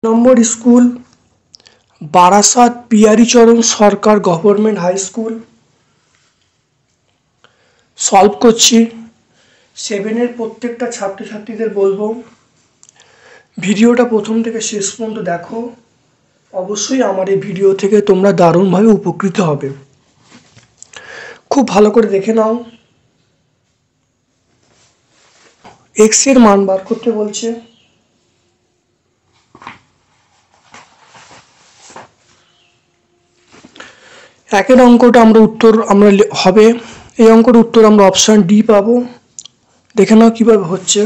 নম্বর school Barasat পিয়ারীচরণ সরকার government high school. Solve করছি। 7-এর প্রত্যেকটা ছাত্রছাত্রীদের বলবো ভিডিওটা প্রথম থেকে শেষ পর্যন্ত দেখো। অবশ্যই আমার এই ভিডিও থেকে তোমরা দারুণভাবে উপকৃত হবে। খুব ভালো করে দেখে নাও। এক্স এর মান বার করতে বলছে। একের অঙ্কটা আমরা হবে এই অঙ্কর উত্তর আমরা অপশান ডি পাবো। দেখে নাও কিভাবে হচ্ছে।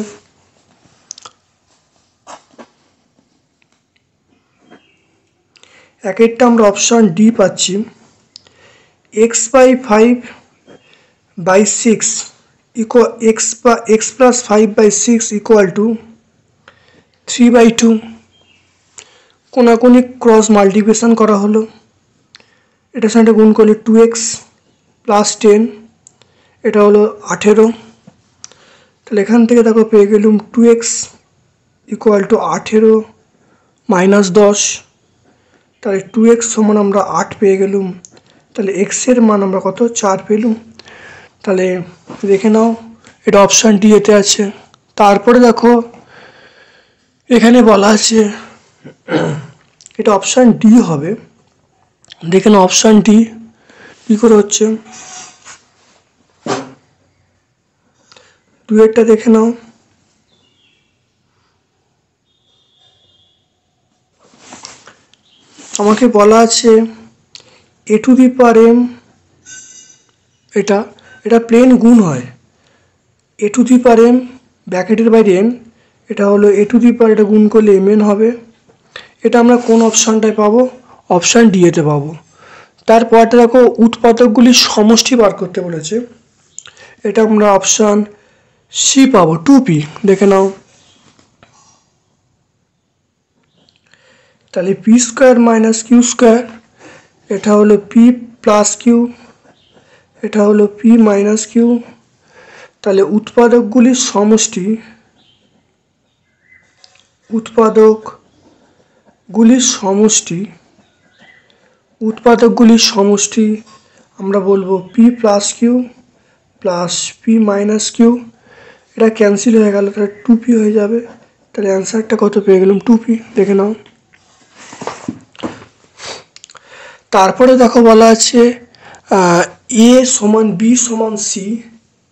একেরটা আমরা অপশান ডি পাচ্ছি। x/5/6 x plus 5/6 equal to 3/2। কোনাকুনি ক্রস মাল্টিপ্লিকেশন করা হলো। এটার সাথে গুণ করলে 2x plus 10, এটা হলো 18। তাহলে এখান থেকে দেখো পেয়ে গেলুম 2x equal to 18 minus 10। তাহলে 2x সমান আমরা 8 পেয়ে গেলুম। তাহলে x এর মান আমরা কত 4 পেলুম। তাহলে দেখে নাও এটা অপশান ডি এতে আছে। তারপরে দেখো এখানে বলা আছে এটা অপশান ডি হবে। দেখে নাও অপশান ডি কী করে হচ্ছে। 2-এরটা দেখে নাও। আমাকে বলা আছে a to the power m, এটা প্লেন গুণ হয়। a to the power m ব্র্যাকেটের বাইরে n, এটা হলো a to the power, এটা গুণ করলে mn হবে। এটা আমরা কোন অপশানটায় পাবো? অপশান ডি এতে পাবো। তারপরটা দেখো উৎপাদকগুলির সমষ্টি বার করতে বলেছে। এটা আমরা অপশান সি পাবো 2p। দেখে নাও। তাহলে P square minus Q square, এটা হলো পি প্লাস কিউ, এটা হলো পি মাইনাস কিউ। তাহলে উৎপাদকগুলির সমষ্টি আমরা বলবো P plus Q plus P minus Q. এটা ক্যান্সেল হয়ে গেল, তাহলে 2p হয়ে যাবে। তাহলে অ্যান্সারটা কত পেয়ে গেলাম 2p। দেখে নাও। তারপরে দেখো বলা আছে এ সমান বি সমান সি,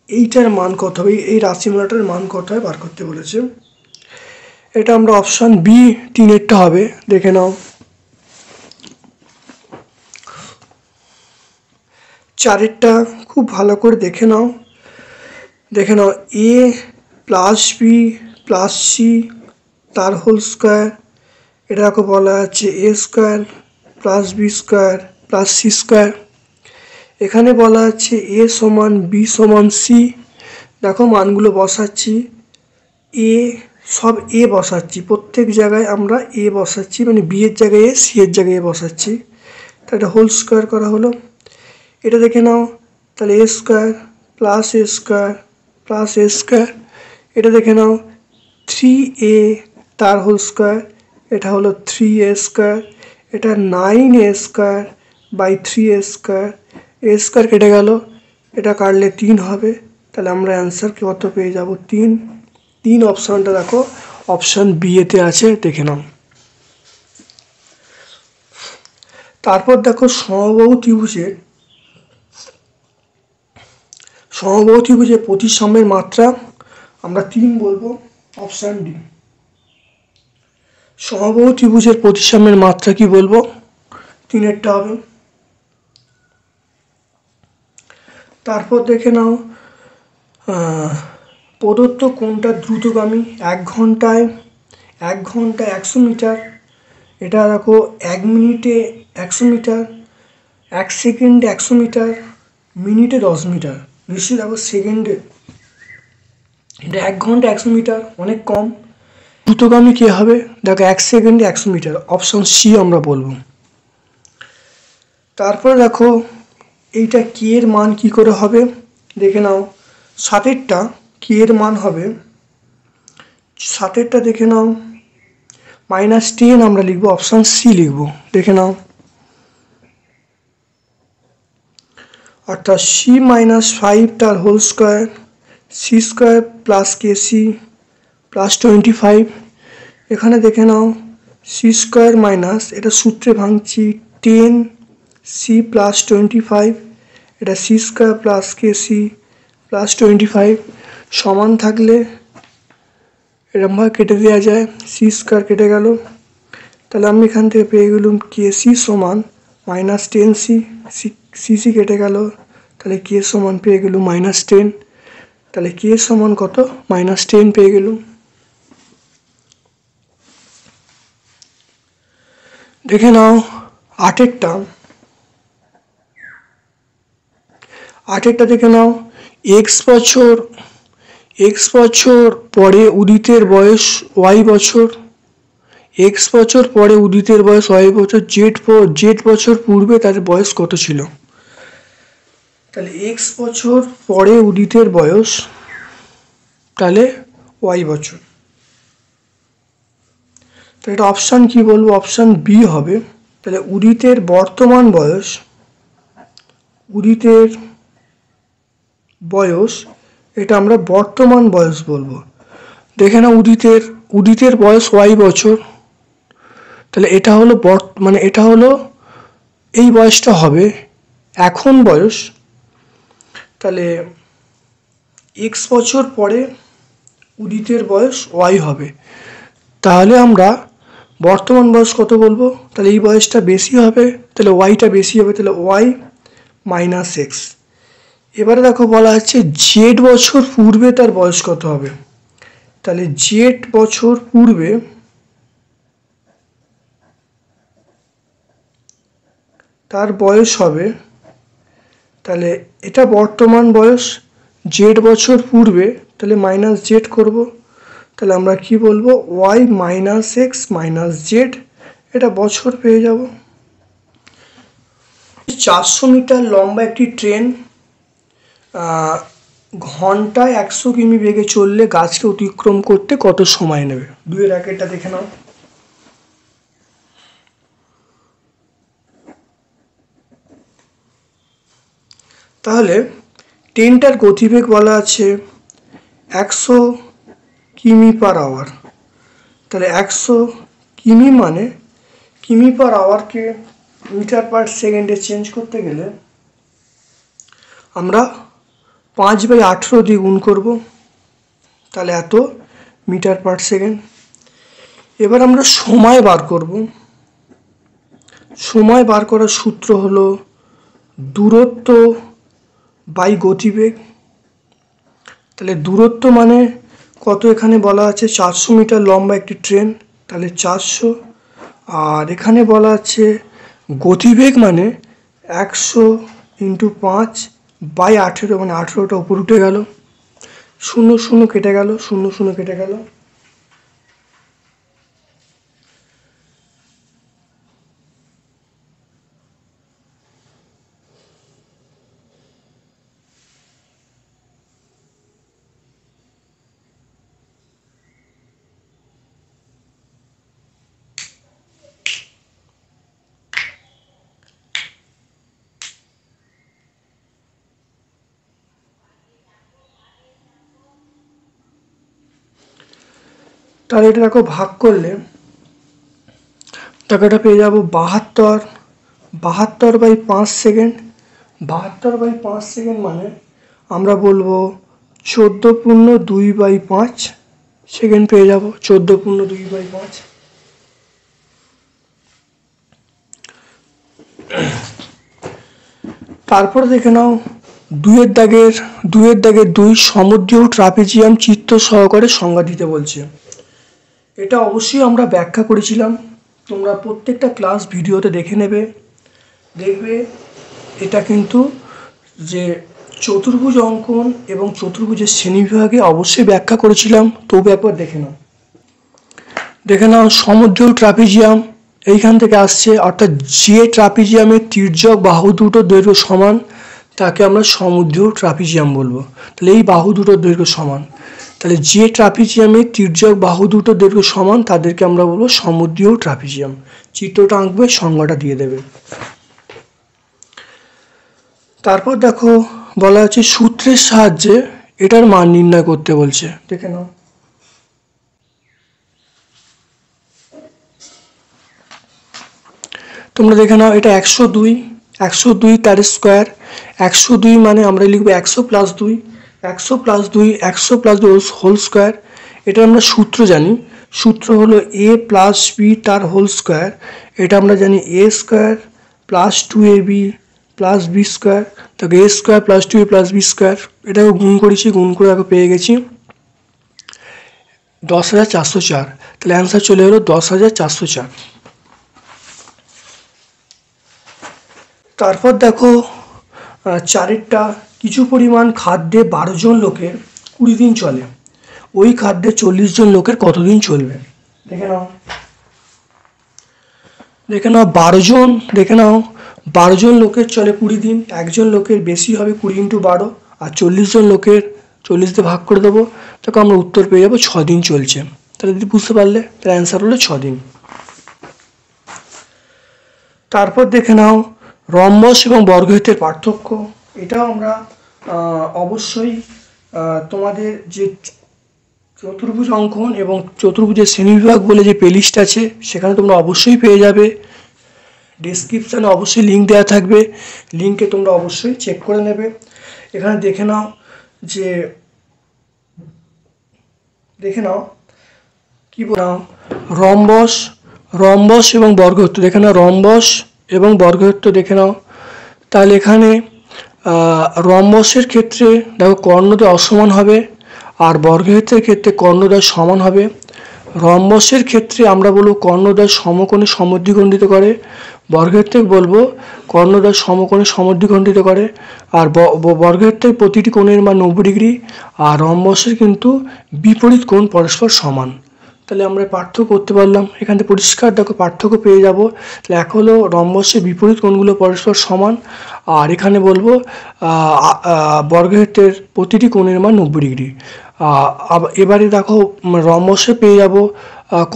এইটার মান কত হবে, এই রাশিমালাটার মান কত হয় বার করতে বলেছে। এটা আমরা অপশান বি 3-এরটা হবে। দেখে নাও। 4-এরটা খুব ভালো করে দেখে নাও। A plus B plus C তার হোল স্কোয়ার, এটাকে বলা আছে A square plus B square plus C square. এখানে বলা আছে এ সমান বি সমান সি। দেখো মানগুলো বসাচ্ছি, সব এ বসাচ্ছি, প্রত্যেক জায়গায় আমরা এ বসাচ্ছি, মানে বি এর জায়গায় এ, সি এর জায়গায় এ বসাচ্ছি। তাহলে এটা হোল স্কোয়ার করা হলো। এটা দেখে নাও। তাহলে এ স্কোয়ার প্লাস এ স্কোয়ার প্লাস এ স্কোয়ার। এটা দেখে নাও 3a তার হোল স্কোয়ার, এটা হলো 3a স্কোয়ার। এটা 9a square by 3a square. A square কেটে গেল, এটা কাটলে 3 হবে। তাহলে আমরা অ্যান্সার কত পেয়ে যাব 3। অপশানটা দেখো অপশান বি এতে আছে। দেখে নাও। তারপর দেখো সমবাহু ত্রিভুজের প্রতিসাম্যের মাত্রা আমরা 3 বলবো। Option D. সমবাহু ত্রিভুজের প্রতিসাম্যের মাত্রা কি বলবো? 3-এরটা হবে। তারপর দেখে নাও প্রদত্ত কোনটা দ্রুতগামী 1 ঘন্টায় 100 মিটার। এটা দেখো 1 মিনিটে 100 মিটার, 1 সেকেন্ডে 100 মিটার, মিনিটে 10 মিটার। নিশ্চয়ই দেখো সেকেন্ডে এটা 1 ঘন্টা 100 মিটার, অনেক কম। দ্রুতগামী কে হবে? দেখো 1 সেকেন্ডে 100 মিটার, অপশন সি আমরা বলবো। তারপরে দেখো এইটা কে এর মান কি করে হবে দেখে নাও। 7এরটা কে এর মান হবে, 7এরটা দেখে নাও -10 আমরা লিখবো, অপশন সি লিখবো, দেখে নাও। অর্থাৎ সি -5 তার whole square, C square plus KC plus 25। এখানে দেখে নাও সি স্কোয়ার মাইনাস, এটা সূত্রে ভাঙছি 10 সি প্লাস 25, এটা C square plus KC plus 25 সমান থাকলে এরমভাবে কেটে দেওয়া যায়, সি স্কোয়ার কেটে গেল। তাহলে আমি এখান থেকে পেয়ে গেলাম কেসি সমান -10 সি, সি কেটে গেল, তাহলে কে সমান পেয়ে গেলুম -10। তাহলে কে সমান কত? -10 পেয়ে গেলুম। দেখে নাও 8এরটা দেখে নাও। x বছর পরে উদিতের বয়স y বছর, x বছর পরে উদিতের বয়স y বছর, z বছর পূর্বে তার বয়স কত ছিল? তাহলে x বছর পরে উদিতের বয়স, তাহলে y বছর। তাহলে এটা অপশান কি বলবো? অপশান বি হবে। তাহলে উদিতের বর্তমান বয়স, উদিতের বয়স, এটা আমরা বর্তমান বয়স বলবো। দেখে না উদিতের বয়স y বছর, তাহলে এটা হলো মানে এটা হলো এই বয়সটা হবে এখন বয়স। তাহলে x বছর পরে উদিতের বয়স y হবে, তাহলে আমরা বর্তমান বয়স কত বলবো? তাহলে এই বয়সটা বেশি হবে, তাহলে ওয়াইটা বেশি হবে, তাহলে ওয়াই -x। এবারে দেখো বলা হচ্ছে জেড বছর পূর্বে তার বয়স কত হবে। তাহলে জেড বছর পূর্বে তার বয়স হবে, তাহলে এটা বর্তমান বয়স, জেড বছর পূর্বে, তাহলে -z করব। তাহলে আমরা কি বলবো? y -x - z, এটা বছর পেয়ে যাব। 400 মিটার লম্বা একটি ট্রেন ঘন্টায় 100 কিমি বেগে চললে গাছকে অতিক্রম করতে কত সময় নেবে? 2-এর একেরটা দেখে নাও। তাহলে ট্রেনটার গতিবেগ বলা আছে 100 কিমি/আওয়ার। তাহলে 100 কিমি মানে কিমি/আওয়ারকে মিটার/সেকেন্ডে চেঞ্জ করতে গেলে আমরা 5/18 দিয়ে গুণ করব, তাহলে এত মিটার/সেকেন্ড। এবার আমরা সময় বার করব। সময় বার করার সূত্র হলো দূরত্ব বাই গতিবেগ। তাহলে দূরত্ব মানে কত? এখানে বলা আছে 400 মিটার লম্বা একটি ট্রেন, তাহলে 400। আর এখানে বলা আছে গতিবেগ মানে 100 × 5/18, মানে 18টা উপর উঠে গেল, 0 কেটে গেল, 0 কেটে গেল। তাহলে এটা দেখো ভাগ করলে দেখো এটা পেয়ে যাবো 72/5 সেকেন্ড। 72/5 সেকেন্ড মানে আমরা বলবো 14.2/5 সেকেন্ড পেয়ে যাবো, 14.2/5। তারপরে দেখে নাও 2-এর দাগের 2 সমদ্বিবাহু ট্রাপিজিয়াম চিত্র সহকারে সংজ্ঞা দিতে বলছে। এটা অবশ্যই আমরা ব্যাখ্যা করেছিলাম, তোমরা প্রত্যেকটা ক্লাস ভিডিওতে দেখে নেবে, দেখবে এটা কিন্তু যে চতুর্ভুজ অঙ্কন এবং চতুর্ভুজের শ্রেণীবিভাগে অবশ্যই ব্যাখ্যা করেছিলাম, তবু একবার দেখে নাও সমুদ্র ট্রাপিজিয়াম এইখান থেকে আসছে, অর্থাৎ যে ট্রাপিজিয়ামের তির্যক বাহু দুটো দৈর্ঘ্য সমান তাকে আমরা সমুদ্র ট্রাপিজিয়াম বলবো। তাহলে এই বাহু দুটোর দৈর্ঘ্য সমান, তাহলে যে ট্রাপিজিয়ামের তির্যক বাহু দুটো দৈর্ঘ্য সমান তাদেরকে আমরা বলবো সমুদ্র ট্রাপিজিয়াম। চিত্রটা আঁকবে, সংজ্ঞাটা দিয়ে দেবে। তারপর দেখো বলা আছে সূত্রের সাহায্যে এটার মান নির্ণয় করতে বলছে, দেখে নাও। তোমরা দেখে নাও, এটা 102, 102 তার স্কোয়ার। 102 মানে আমরা লিখবো 100 plus 2, 100 plus 2, 100 plus 2 whole square. এটা আমরা সূত্র জানি, সূত্র হলো a প্লাস বি তার হোল স্কোয়ার। এটা আমরা জানি a square plus 2ab plus B square. তাকে a square plus 2a plus B square, এটাকে গুণ করেছি, গুণ করে আগে পেয়ে গেছি 10,404। তাহলে অ্যান্সার চলে এলো 10,404। তারপর দেখো চারেরটা, কিছু পরিমাণ খাদ্যে 12 জন লোকের 20 দিন চলে, ওই খাদ্যে 40 জন লোকের কতদিন চলবে? দেখে নাও 12 জন, দেখে নাও 12 জন লোকের চলে 20 দিন, একজন লোকের বেশি হবে 20 × 12, আর 40 জন লোকের 40 দিয়ে ভাগ করে দেবো, তখন আমরা উত্তর পেয়ে যাবো 6 দিন চলছে। তাহলে যদি বুঝতে পারলে, তাহলে অ্যান্সার হলো 6 দিন। তারপর দেখে নাও রম্বস এবং বর্গক্ষেত্রের পার্থক্য। এটাও আমরা অবশ্যই তোমাদের যে চতুর্ভুজ অঙ্কন এবং চতুর্ভুজের শ্রেণীবিভাগ বলে যে প্লেলিস্ট আছে সেখানে তোমরা অবশ্যই পেয়ে যাবে। ডেসক্রিপশানে অবশ্যই লিঙ্ক দেওয়া থাকবে, লিঙ্কে তোমরা অবশ্যই চেক করে নেবে। এখানে দেখে নাও যে কি বললাম, রম্বস এবং বর্গক্ষেত্র দেখে নাও, রম্বস এবং বর্গক্ষেত্র দেখে নাও। তাহলে এখানে রম্বসের ক্ষেত্রে দেখো কর্ণদ্বয় অসমান হবে, আর বর্গক্ষেত্রের ক্ষেত্রে কর্ণদ্বয় সমান হবে। রম্বসের ক্ষেত্রে আমরা বলবো কর্ণদ্বয় সমকোণে সমদ্বিখণ্ডিত করে, বর্গক্ষেত্রে বলবো কর্ণদ্বয় সমকোণে সমদ্বিখণ্ডিত করে, আর বর্গক্ষেত্রের প্রতিটি কোণের মান 90 ডিগ্রি, আর রম্বসের কিন্তু বিপরীত কোণ পরস্পর সমান। তাহলে আমরা পার্থক্য করতে পারলাম, এখান থেকে পরিষ্কার দেখো পার্থক্য পেয়ে যাব। তাহলে এক হলো রম্বসের বিপরীত কোণগুলো পরস্পর সমান, আর এখানে বলবো বর্গক্ষেত্রের প্রতিটি কোণের মান 90 ডিগ্রি। এবারে দেখো রম্বসে পেয়ে যাব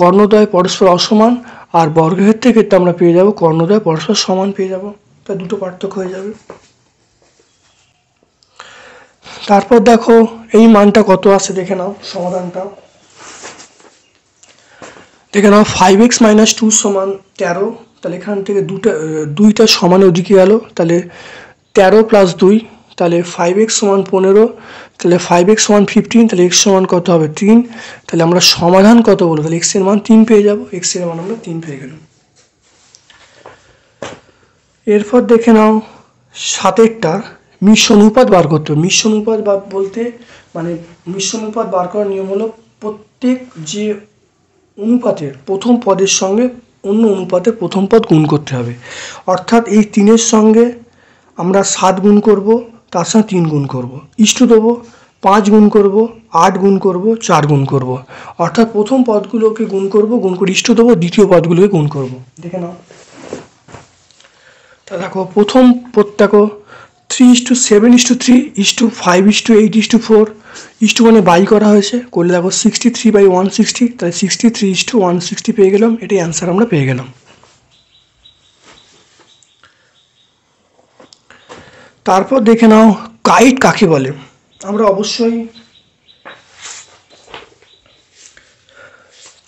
কর্ণদ্বয় পরস্পর অসমান, আর বর্গক্ষেত্রের ক্ষেত্রে আমরা পেয়ে যাব কর্ণদ্বয় পরস্পর সমান পেয়ে যাব। তা দুটো পার্থক্য হয়ে যাবে। তারপর দেখো এই মানটা কত আছে দেখে নাও, সমাধানটা দেখে নাও। 5x - 2 = 13। তাহলে এখান থেকে দুইটা সমান ওদিকে গেল, তাহলে 13 + 2, তাহলে 5x = 15, তাহলে 5x = 15, তাহলে x সমান কত হবে 3। তাহলে আমরা সমাধান কত বলবো, তাহলে x এর মান 3 পেয়ে যাব, x এর মান আমরা 3 পেয়ে গেলাম। এরপর দেখে নাও 7এরটা, মিশ্র অনুপাত বার করতে হবে। মিশ্র অনুপাত বলতে মানে মিশ্র অনুপাত বার করার নিয়ম হলো প্রত্যেক যে অনুপাতের প্রথম পদের সঙ্গে অন্য অনুপাতের প্রথম পদ গুণ করতে হবে। অর্থাৎ এই 3-এর সঙ্গে আমরা 7 গুণ করব, তার সঙ্গে 3 গুণ করব, ইষ্টু দেবো 5 গুণ করব, 8 গুণ করব, 4 গুণ করব। অর্থাৎ প্রথম পদগুলোকে গুণ করব, গুণ করে ইষ্টু দেবো, দ্বিতীয় পদগুলোকে গুণ করব। দেখে নাও, তা দেখো প্রথম পদ দেখো 3:7:3 5:8:4 ইস্টু মানে বাই করা হয়েছে, করলে দেখো 63/160, তাহলে 63:160 পেয়ে গেলাম। এটাই অ্যান্সার আমরা পেয়ে গেলাম। তারপর দেখে নাও কাইট কাকে বলে। আমরা অবশ্যই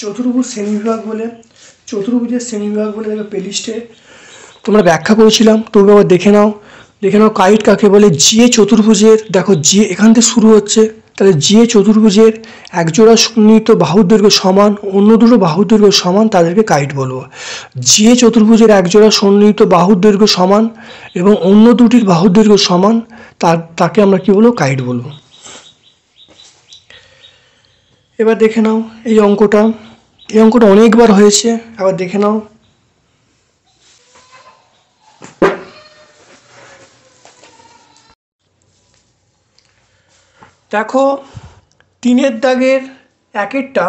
চতুর্ভুজের শ্রেণীবিভাগ বলে দেখো প্লেলিস্টে তোমরা ব্যাখ্যা করেছিলাম, তবু আবার দেখে নাও কাইট কাকে বলে। যে চতুর্ভুজের দেখো যে এখান থেকে শুরু হচ্ছে, তাহলে যে চতুর্ভুজের একজোড়া সন্নিহিত বাহুর দৈর্ঘ্য সমান, অন্য দুটো বাহুর দৈর্ঘ্য সমান, তাদেরকে কাইট বলবো। যে চতুর্ভুজের একজোড়া সন্নিহিত বাহুর দৈর্ঘ্য সমান এবং অন্য দুটির বাহুর দৈর্ঘ্য সমান, তাকে আমরা কি বলবো, কাইট বলবো। এবার দেখে নাও এই অঙ্কটা অনেকবার হয়েছে, আবার দেখে নাও। দেখো 3-এর দাগের 1-এরটা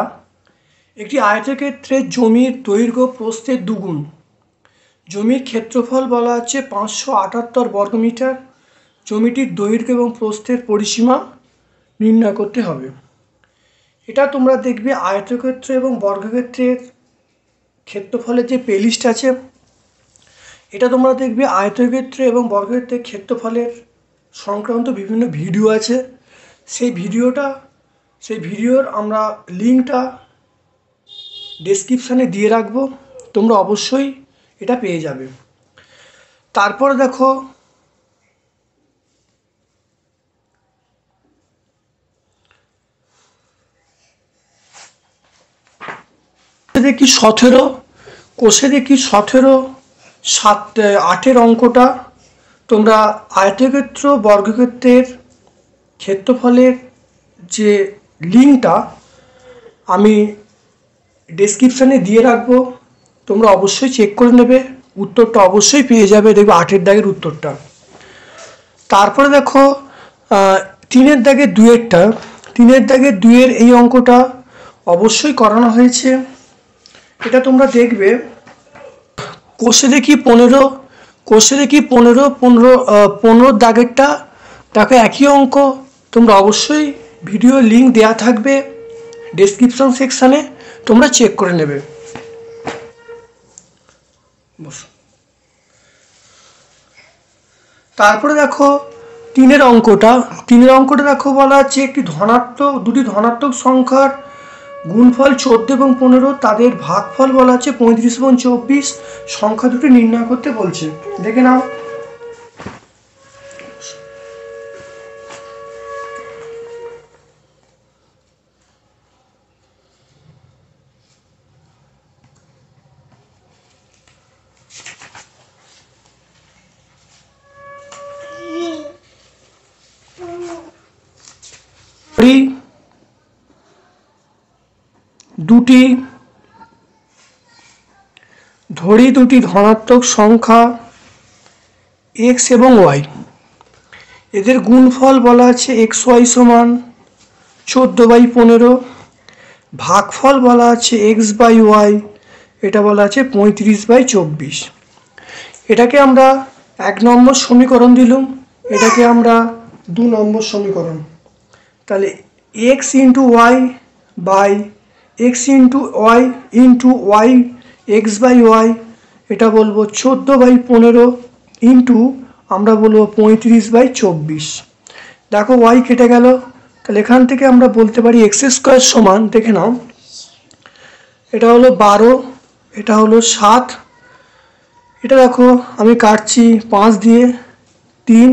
একটি আয়তক্ষেত্রের জমির দৈর্ঘ্য প্রস্থের দুগুণ, জমির ক্ষেত্রফল বলা আছে 578 বর্গমিটার, জমিটির দৈর্ঘ্য এবং প্রস্থের পরিসীমা নির্ণয় করতে হবে। এটা তোমরা দেখবে আয়তক্ষেত্র এবং বর্গক্ষেত্রের ক্ষেত্রফলের যে প্লেলিস্ট আছে, এটা তোমরা দেখবে আয়তক্ষেত্র এবং বর্গক্ষেত্রের ক্ষেত্রফলের সংক্রান্ত বিভিন্ন ভিডিও আছে। সেই ভিডিওর আমরা লিঙ্কটা ডেসক্রিপশানে দিয়ে রাখবো, তোমরা অবশ্যই এটা পেয়ে যাবে। তারপরে দেখো দেখি 17 কোষে দেখি 17-8 অঙ্কটা তোমরা আয়তক্ষেত্র বর্গক্ষেত্রের ক্ষেত্রফলের যে লিঙ্কটা আমি ডেসক্রিপশানে দিয়ে রাখবো, তোমরা অবশ্যই চেক করে নেবে, উত্তরটা অবশ্যই পেয়ে যাবে, দেখবে 8-এর দাগের উত্তরটা। তারপরে দেখো 3-এর দাগের 2-এরটা, 3-এর দাগের 2-এর এই অঙ্কটা অবশ্যই করানো হয়েছে। এটা তোমরা দেখবে কোষে দেখি 15 দাগেরটা দেখো একই অঙ্ক, তোমরা অবশ্যই ভিডিও লিঙ্ক দেওয়া থাকবে ডেসক্রিপশন সেকশানে, তোমরা চেক করে নেবে। তারপরে দেখো 3-এর অঙ্কটা দেখো বলা আছে দুটি ধনাত্মক সংখ্যার গুণফল 14 এবং 15, তাদের ভাগফল বলা আছে 35 এবং 24, সংখ্যা দুটি নির্ণয় করতে বলছে। দেখে নাও। ধরি দুটি ধনাত্মক সংখ্যা x এবং y, এদের গুণফল বলা আছে xy সমান 14/15, ভাগফল বলা আছে x/y, এটা বলা আছে 35/24। এটাকে আমরা 1 নম্বর সমীকরণ দিলাম, এটাকে আমরা 2 নম্বর সমীকরণ। তাহলে x ইন্টু y x/y এটা বলবো 14/15 ইন্টু আমরা বলবো 35/24। দেখো y কেটে গেল, তাহলে এখান থেকে আমরা বলতে পারি x² সমান, দেখে নাও, এটা হলো 12, এটা হলো 7, এটা দেখো আমি কাটছি 5 দিয়ে 3,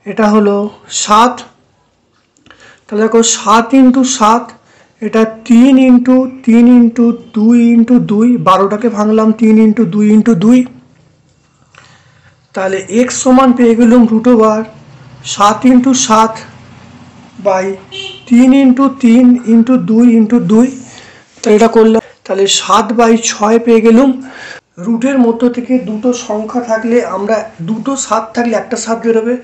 এটা হলো 7, তাহলে দেখো 7 ইন্টু 7, এটা 3 ইন্টু 2 ইন্টু 2, 12টাকে ভাঙলাম 3 ইন্টু 2 ইন্টু 2, তাহলে x সমান পেয়ে গেলাম √7 into 7 by 3 into 3 into 2 into 2, তো এটা করলাম, তাহলে 7/6 পেয়ে গেলাম। রুটের মধ্য থেকে দুটো সংখ্যা থাকলে আমরা দুটো 7 থাকলে একটা 7 বেরোবে,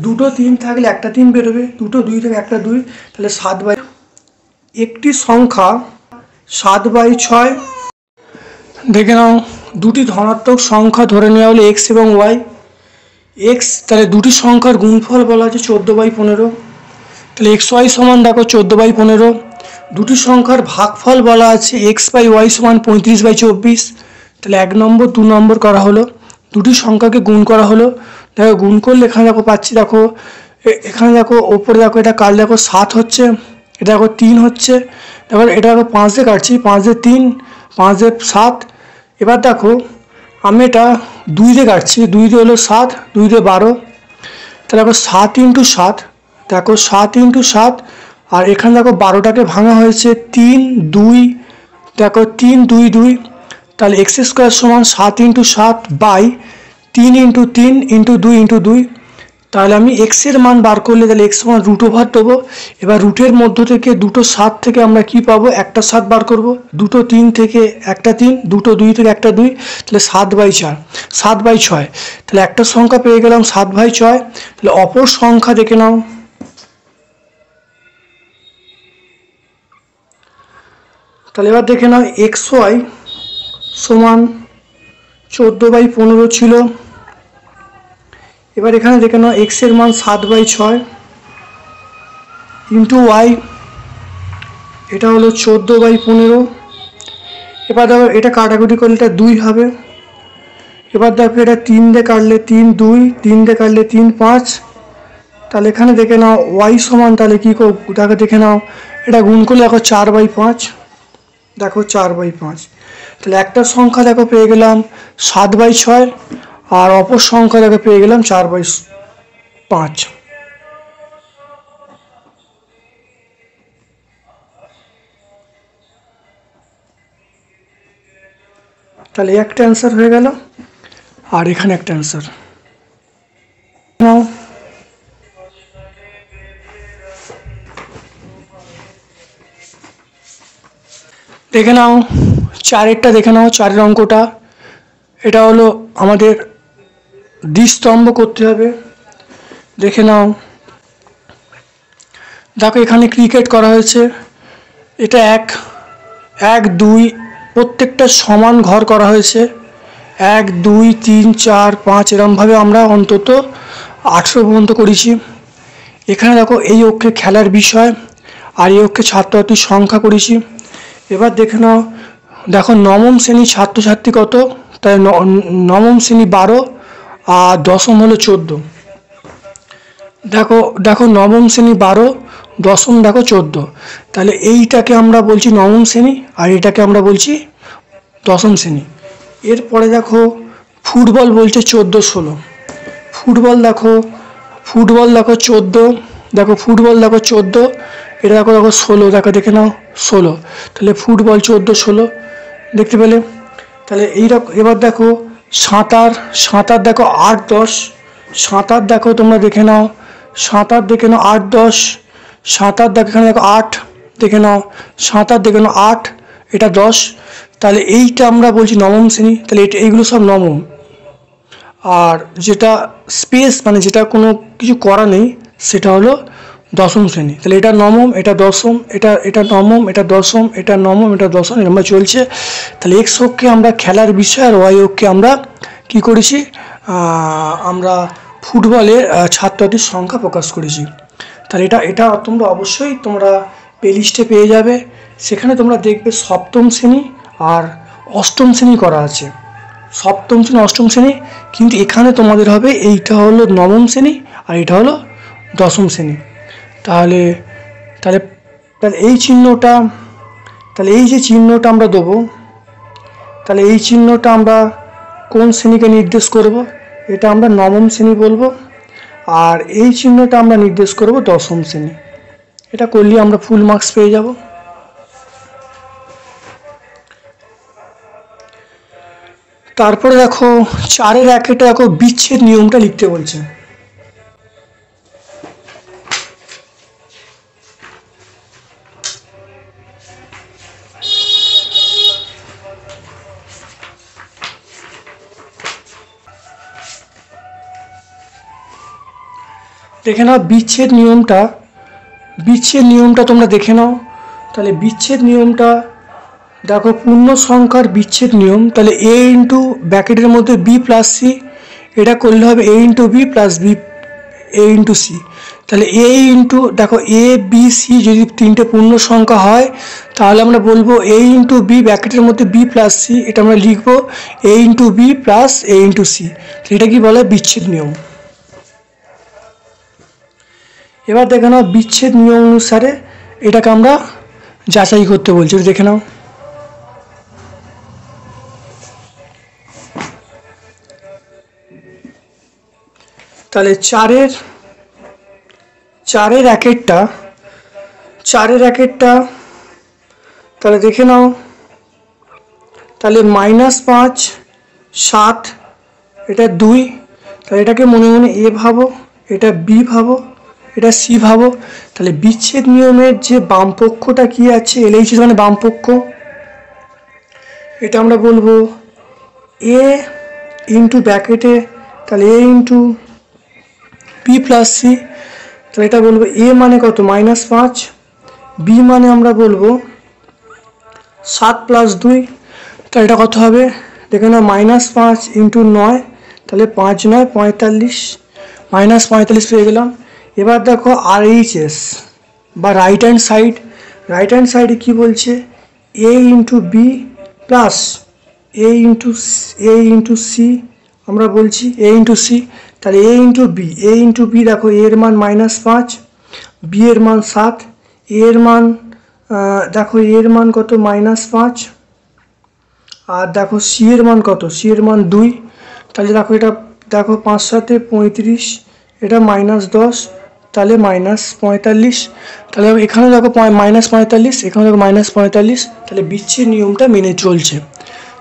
দুটো 3 থাকলে একটা 3 বেরোবে, দুটো 2 থাকলে একটা 2, তাহলে 7/, একটি সংখ্যা 7/6। দেখে নাও, দুটি ধনাত্মক সংখ্যা ধরে নেওয়া হলে x এবং y, x তাহলে দুটি সংখ্যার গুণফল বলা আছে 14/15, তাহলে xy সমান দেখো 14/15, দুটি সংখ্যার ভাগফল বলা আছে x/y সমান 35/24, তাহলে 1 নম্বর 2 নম্বর করা হলো, দুটি সংখ্যাকে গুণ করা হলো। দেখো গুণ করলে এখানে দেখো পাচ্ছি, দেখো এখানে দেখো ওপরে দেখো এটা কাল দেখো 7 হচ্ছে, এটা দেখো 3 হচ্ছে, দেখো এটা দেখো 5 দিয়ে কাটছি, 5 দিয়ে 3, 5 দিয়ে 7, এবার দেখো আমি এটা 2 দিয়ে কাটছি, 2 দিয়ে হলো 7, 2 দিয়ে 12, তাহলে দেখো 7 ইন্টু 7, দেখো 7 ইন্টু 7, আর এখানে দেখো 12টাকে ভাঙা হয়েছে 3, 2, দেখো 3, 2, 2, তাহলে x² সমান 7 into 7 by 3 into 3 into 2 into 2, তাহলে আমি x এর মান বার করলে তাহলে x সমান √ওভার দেবো। এবার রুটের মধ্য থেকে দুটো 7 থেকে আমরা কি পাবো, একটা 7 বার করব, দুটো 3 থেকে একটা 3, দুটো 2 থেকে একটা 2, তাহলে 7/4, 7/6, তাহলে একটা সংখ্যা পেয়ে গেলাম 7/6। তাহলে অপর সংখ্যা দেখে নাও, তাহলে এবার দেখে নাও এক্স ওয়াই সমান 14/15 ছিল। এবার এখানে দেখে নাও এক্স এর মান 7/6 ইন্টু ওয়াই, এটা হলো 14/15। এবার দেখো এটা কাটাকুটি করলে এটা 2 হবে। এবার দেখো এটা 3 দিয়ে কাটলে 3 2, 3 দিয়ে কাটলে 3 5। তাহলে এখানে দেখে নাও ওয়াই সমান তাহলে কী দেখো দেখে নাও এটা গুণ করলে দেখো 4/5, দেখো 4/5। তাহলে একটা সংখ্যা দেখো পেয়ে গেলাম 7/6 আর অপর সংখ্যা দেখো পেয়ে গেলাম 4/5। তাহলে একটা অ্যান্সার হয়ে গেল আর এখানে একটা অ্যান্সার নাও। দেখে নাও 4-এরটা দেখে নাও, 4-এর অঙ্কটা এটা হলো আমাদের দ্বিস্তম্ভ করতে হবে। দেখে নাও দেখো এখানে ক্রিকেট করা হয়েছে, এটা 1 1 2 প্রত্যেকটা সমান ঘর করা হয়েছে, 1 2 3 4 5 এরমভাবে আমরা অন্তত 18 পর্যন্ত করেছি। এখানে দেখো এই অক্ষে খেলার বিষয় আর এই অক্ষে ছাত্রছাত্রীর সংখ্যা করেছি। এবার দেখে নাও দেখো নবম শ্রেণীর ছাত্রছাত্রী কত, তাই নবম শ্রেণী 12 আর দশম হলো 14। দেখো দেখো নবম শ্রেণী 12, দশম দেখো 14। তাহলে এইটাকে আমরা বলছি নবম শ্রেণী আর এটাকে আমরা বলছি দশম শ্রেণী। এরপরে দেখো ফুটবল বলছে 14-16। ফুটবল দেখো 14, দেখো ফুটবল দেখো 14, এটা দেখো দেখো 16, দেখো দেখে নাও 16। তাহলে ফুটবল 14-16 দেখতে পেলে। তাহলে এইরকম এবার দেখো সাঁতার দেখো 8-10, সাঁতার দেখো তোমরা দেখে নাও, সাঁতার দেখে নাও 8-10, সাঁতার দেখো এখানে দেখো 8 দেখে নাও, সাঁতার দেখে নাও 8, এটা 10। তাহলে এইটা আমরা বলছি নবম শ্রেণী। তাহলে এইগুলো সব নবম। আর যেটা স্পেস মানে যেটা কোনো কিছু করা নেই সেটা হলো দশম শ্রেণী। তাহলে এটা নবম, এটা দশম, এটা নবম, এটা দশম, এটা নবম, এটা দশম, এরকম চলছে। তাহলে এক্স অক্ষে আমরা খেলার বিষয় আর ওয়াই অক্ষে আমরা কী করেছি, আমরা ফুটবলের ছাত্রছাত্রীর সংখ্যা প্রকাশ করেছি। তাহলে এটা তোমরা অবশ্যই তোমরা প্লেলিস্টে পেয়ে যাবে, সেখানে তোমরা দেখবে সপ্তম শ্রেণী আর অষ্টম শ্রেণী করা আছে, সপ্তম শ্রেণী অষ্টম শ্রেণী, কিন্তু এখানে তোমাদের হবে এইটা হলো নবম শ্রেণী আর এটা হলো দশম শ্রেণী। তাহলে তাহলে তাহলে এই চিহ্নটা, তাহলে এই যে চিহ্নটা আমরা দেবো, তাহলে এই চিহ্নটা আমরা কোন শ্রেণীকে নির্দেশ করব, এটা আমরা নবম শ্রেণী বলবো, আর এই চিহ্নটা আমরা নির্দেশ করব দশম শ্রেণী। এটা করলে আমরা ফুল মার্কস পেয়ে যাব। তারপরে দেখো 4-এর 1-এটা দেখো বিচ্ছেদ নিয়মটা লিখতে বলছে। দেখে নাও বিচ্ছেদ নিয়মটা তোমরা দেখে নাও। তাহলে বিচ্ছেদ নিয়মটা দেখো পূর্ণ সংখ্যার বিচ্ছেদ নিয়ম। তাহলে এ ইন্টু ব্র্যাকেটের মধ্যে বি প্লাস সি, এটা করলে হবে এ into B plus B A into C. তাহলে এ ইন্টু দেখো এ বি সি যদি তিনটে পূর্ণ সংখ্যা হয় তাহলে আমরা বলবো এ ইন্টু বি ব্র্যাকেটের মধ্যে বি প্লাস সি, এটা আমরা লিখবো এ ইন্টু বি প্লাস এ ইন্টু সি। এটা কি বলে বিচ্ছেদ নিয়ম। এবার দেখে নাও বিচ্ছেদ নিয়ম অনুসারে এটাকে আমরা যাচাই করতে বলছি, দেখে নাও। তাহলে 4-এর 1-একটা তাহলে দেখে নাও, তাহলে -5 7 এটা 2, তাহলে এটাকে মনে মনে এ ভাবো, এটা বি ভাবো, এটা সি ভাবো। তাহলে বিচ্ছেদ নিয়মের যে বামপক্ষটা কি আছে, এলএইচ মানে বামপক্ষ, এটা আমরা বলবো এ ইন্টু ব্র্যাকেটে, তাহলে এ ইন্টু বি প্লাস সি, তাহলে এটা বলবো এ মানে কত -5, বি মানে আমরা বলবো 7 + 2, তাহলে এটা কত হবে দেখে নাও, -5 × 9, তাহলে 5 × 9 = 45, -45 পেয়ে গেলাম। এবার দেখো RHS বা রাইট হ্যান্ড সাইডে কী বলছে, A × B plus A × C, আমরা বলছি A × C, তাহলে A × B দেখো, A এর মান -5, B এর মান 7, A এর মান দেখো A এর মান কত, -5, আর দেখো C এর মান কত, C এর মান 2, তাহলে দেখো এটা দেখো 5 × 7 = 35, এটা -10, তাহলে -45, তাহলে এখানে দেখো -45, এখানে দেখো -45, তাহলে বিচ্ছেদ নিয়মটা মেনে চলছে।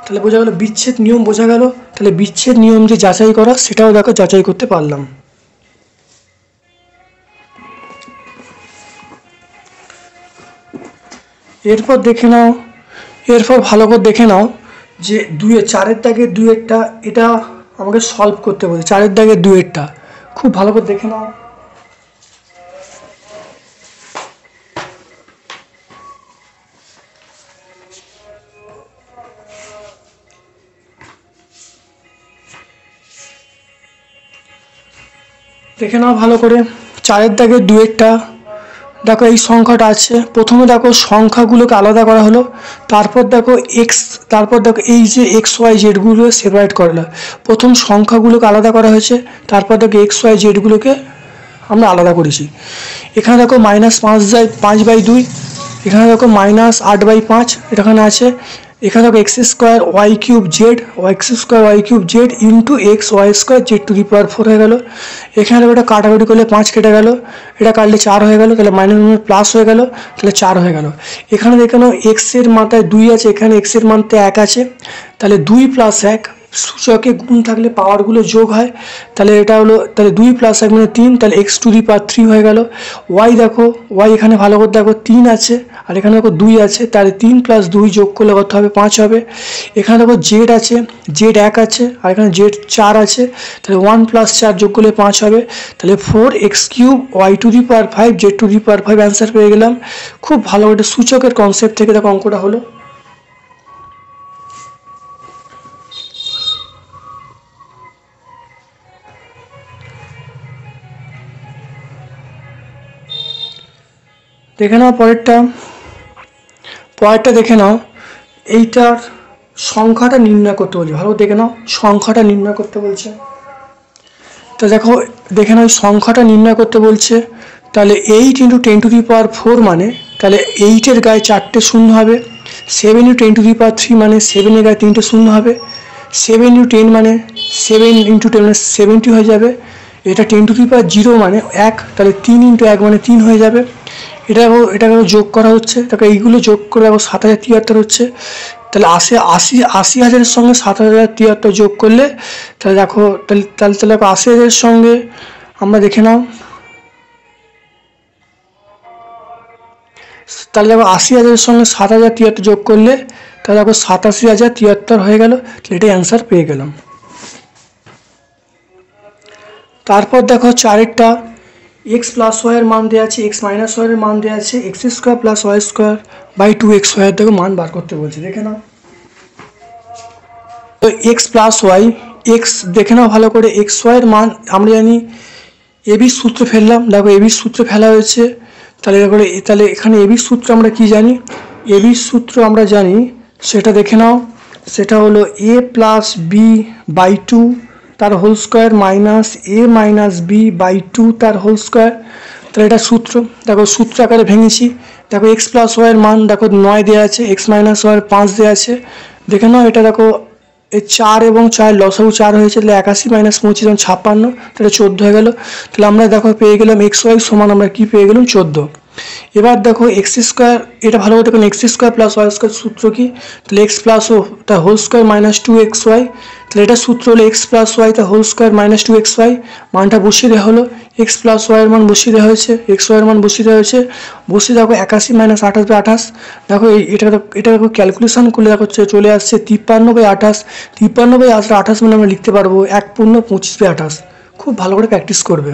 তাহলে বোঝা গেল বিচ্ছেদ নিয়ম বোঝা গেল। তাহলে বিচ্ছেদ নিয়ম যে যাচাই করা, সেটাও দেখো যাচাই করতে পারলাম। এরপর ভালো করে দেখে নাও যে 4-এর দাগের 2-এরটা, এটা আমাকে সলভ করতে বলছে। 4-এর দাগের 2-এরটা খুব ভালো করে দেখে নাও। দেখে নাও ভালো করে 4-এর দাগের 2-এরটা। দেখো এই সংখ্যাটা আছে, প্রথমে দেখো সংখ্যাগুলোকে আলাদা করা হলো, তারপর দেখো এই যে XY জেডগুলো সেপারেট করলো। প্রথম সংখ্যাগুলোকে আলাদা করা হয়েছে, তারপর দেখো XY জেডগুলোকে আমরা আলাদা করেছি। এখানে দেখো -5/2, এখানে দেখো -8/5 এখানে আছে। এখানে দেখো x² y³ z into xy² z⁴ হয়ে গেল। এখানে এটা কাটাকুটি করলে 5 কেটে গেল, এটা কাটলে 4 হয়ে গেল, তাহলে প্লাস হয়ে গেল, তাহলে 4 হয়ে গেল। এখানে দেখে নাও x এর মাথায় 2 আছে, এখানে x এর মাথায় 1 আছে, তাহলে 2 + 1, সূচকে গুণ থাকলে পাওয়ারগুলো যোগ হয়, তাহলে এটা হলো, তাহলে 2 + 1 = 3, তাহলে x³ হয়ে গেল। y দেখো, y এখানে ভালো করে দেখো 3 আছে, আর এখানে দেখো 2 আছে, তাহলে 3 + 2 যোগ করলে কত হবে, 5 হবে। এখানে দেখো z আছে, z 1 আছে, আর এখানে z 4 আছে, তাহলে 1 + 4 যোগ করলে 5 হবে, তাহলে 4x³ y⁵ z⁵ অ্যান্সার পেয়ে গেলাম। খুব ভালো করে সূচকের কনসেপ্ট থেকে দেখো অঙ্কটা হলো। দেখে নাও পরেরটা দেখে নাও, এইটার সংখ্যাটা নির্ণয় করতে বলছে। ভালো দেখে নাও, সংখ্যাটা নির্ণয় করতে বলছে। তো দেখো দেখে নাও সংখ্যাটা নির্ণয় করতে বলছে, তাহলে 8 × 10⁴ মানে, তাহলে 8-এর গায়ে 4টে শূন্য হবে, 7 × 10⁵ মানে 7-এর গায়ে 3টে শূন্য হবে, 7 × 10 মানে 7 × 10 মানে 70 হয়ে যাবে। এটা 10⁵0 মানে 1, তাহলে 3 × 1 মানে 3 হয়ে যাবে। এটাকে যোগ করা হচ্ছে, তাকে এইগুলো যোগ করে দেখো 7073 হচ্ছে। তাহলে 80,000-এর সঙ্গে 7073 যোগ করলে, তাহলে দেখো তাহলে 80,000-এর সঙ্গে আমরা দেখে নাও, তাহলে দেখো 80,000-এর সঙ্গে 7073 যোগ করলে, তাহলে দেখো 87,073 হয়ে গেল। তাহলে এটাই অ্যান্সার পেয়ে গেলাম। তারপর দেখো 4-এরটা, x + y এর মান দেওয়া আছে, x - y এর মান দেওয়া আছে, x² + y² / 2xy এর দেখো মান বার করতে বলছে। দেখে নাও তো x + y, x দেখে নাও ভালো করে, xy এর মান আমরা জানি, এবির সূত্র ফেললাম। দেখো এবির সূত্র ফেলা হয়েছে, তাহলে এখানে এবির সূত্র আমরা কি জানি, এবির সূত্র আমরা জানি, সেটা দেখে নাও, সেটা হলো a + b/2 তার whole square minus a - b/2 তার হোল স্কোয়ার। তাহলে এটা সূত্র, দেখো সূত্র আকারে ভেঙেছি। দেখো x + y এর মান দেখো 9 দেওয়া আছে, x - y এর 5 দেওয়া আছে। দেখে নাও এটা দেখো, এই 4 এবং 4 লসাগু 4 হয়েছে, তাহলে 81 - 25 = 56, তাহলে 14 হয়ে গেল। তাহলে আমরা দেখো পেয়ে গেলাম xy সমান, আমরা কি পেয়ে গেলাম, 14। এবার দেখো x², এটা ভালো করে দেখুন, x² + y² সূত্র কি, তাহলে x + o তার হোল স্কোয়ার - 2xy, তাহলে এটা সূত্র হলো x + y তার হোল স্কোয়ার - 2xy। মানটা বসিয়ে দেওয়া হলো, x + y এর মান বসিয়ে দেওয়া হয়েছে, xy এর মান বসিয়ে দেওয়া হয়েছে, বসিয়ে দেখো 81 - 28/28। দেখো এটা দেখো ক্যালকুলেশন করলে দেখো চলে আসছে 53/28, 53/28 মানে আমরা লিখতে পারবো 1/25/28। খুব ভালো করে প্র্যাকটিস করবে।